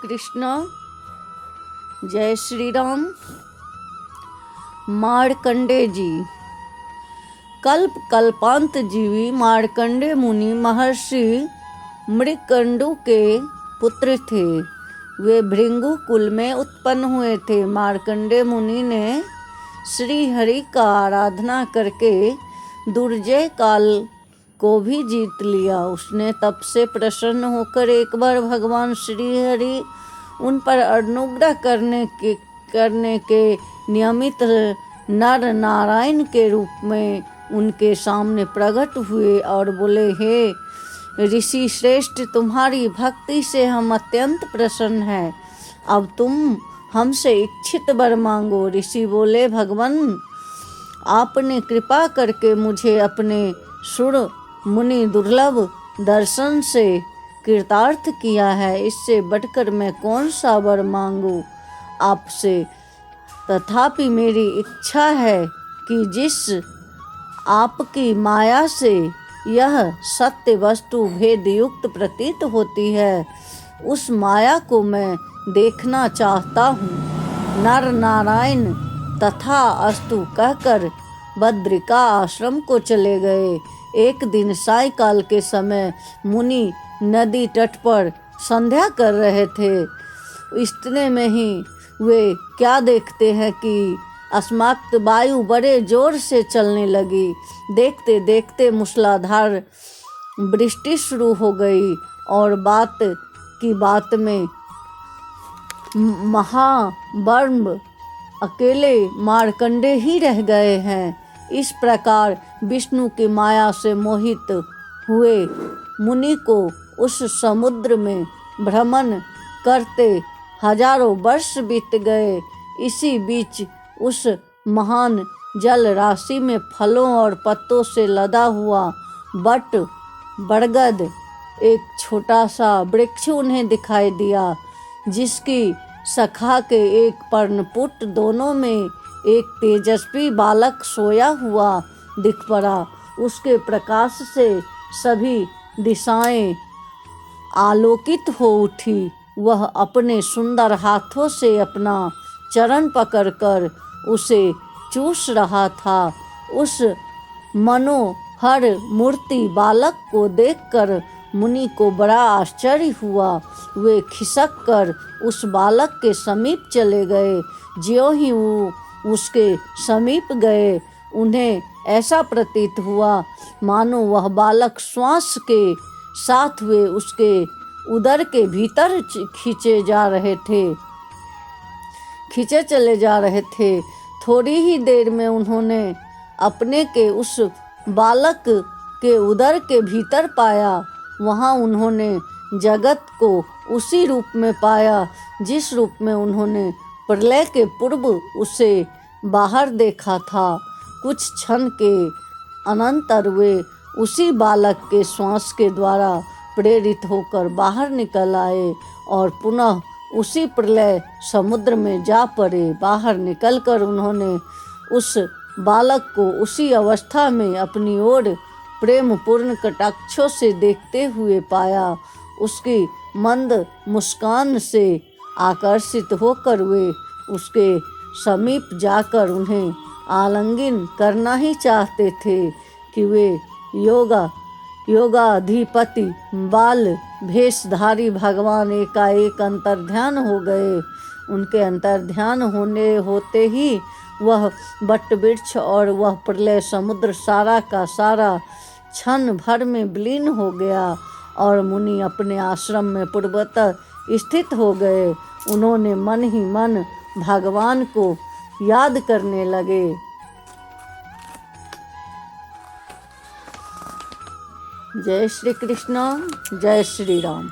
कृष्ण। जय श्री राम। मार्कंडे जी कल्प कल्पांत जीवी मार्कंडे मुनि महर्षि मृकंडु के पुत्र थे। वे भृंगु कुल में उत्पन्न हुए थे। मार्कंडे मुनि ने श्री हरि का आराधना करके दुर्जय काल को भी जीत लिया। उसने तप से प्रसन्न होकर एक बार भगवान श्री हरि उन पर अनुग्रह करने के नियमित नर नारायण के रूप में उनके सामने प्रकट हुए और बोले, हे ऋषि श्रेष्ठ, तुम्हारी भक्ति से हम अत्यंत प्रसन्न हैं। अब तुम हमसे इच्छित वर मांगो। ऋषि बोले, भगवान, आपने कृपा करके मुझे अपने सुर मुनि दुर्लभ दर्शन से कृतार्थ किया है। इससे बढ़कर मैं कौन सा वर मांगू आपसे। तथापि मेरी इच्छा है कि जिस आपकी माया से यह सत्य वस्तु भेद युक्त प्रतीत होती है, उस माया को मैं देखना चाहता हूँ। नर नारायण तथा अस्तु कहकर बद्रिका आश्रम को चले गए। एक दिन सायंकाल के समय मुनि नदी तट पर संध्या कर रहे थे। इतने में ही वे क्या देखते हैं कि अस्माकत वायु बड़े जोर से चलने लगी। देखते देखते मूसलाधार वृष्टि शुरू हो गई और बात की बात में महाबर्म अकेले मार्कंडे ही रह गए हैं। इस प्रकार विष्णु की माया से मोहित हुए मुनि को उस समुद्र में भ्रमण करते हजारों वर्ष बीत गए। इसी बीच उस महान जल राशि में फलों और पत्तों से लदा हुआ बरगद एक छोटा सा वृक्ष उन्हें दिखाई दिया, जिसकी शाखा के एक पर्णपुट दोनों में एक तेजस्वी बालक सोया हुआ दिख पड़ा। उसके प्रकाश से सभी दिशाएं आलोकित हो उठी। वह अपने सुंदर हाथों से अपना चरण पकड़कर उसे चूस रहा था। उस मनोहर मूर्ति बालक को देखकर मुनि को बड़ा आश्चर्य हुआ। वे खिसक कर उस बालक के समीप चले गए। ज्यों ही वो उसके समीप गए, उन्हें ऐसा प्रतीत हुआ मानो वह बालक श्वास के साथ वे उसके उदर के भीतर खींचे चले जा रहे थे। थोड़ी ही देर में उन्होंने अपने के उस बालक के उदर के भीतर पाया। वहाँ उन्होंने जगत को उसी रूप में पाया जिस रूप में उन्होंने प्रलय के पूर्व उसे बाहर देखा था। कुछ क्षण के अनंतर वे उसी बालक के श्वास के द्वारा प्रेरित होकर बाहर निकल आए और पुनः उसी प्रलय समुद्र में जा पड़े। बाहर निकलकर उन्होंने उस बालक को उसी अवस्था में अपनी ओर प्रेम पूर्ण कटाक्षों से देखते हुए पाया। उसकी मंद मुस्कान से आकर्षित होकर वे उसके समीप जाकर उन्हें आलिंगन करना ही चाहते थे कि वे योगाधिपति बाल भेषधारी भगवान एकाएक अंतर्ध्यान हो गए। उनके अंतर्ध्यान होते ही वह वटवृक्ष और वह प्रलय समुद्र सारा का सारा क्षण भर में विलीन हो गया और मुनि अपने आश्रम में पूर्वतः स्थित हो गए। उन्होंने मन ही मन भगवान को याद करने लगे। जय श्री कृष्ण। जय श्री राम।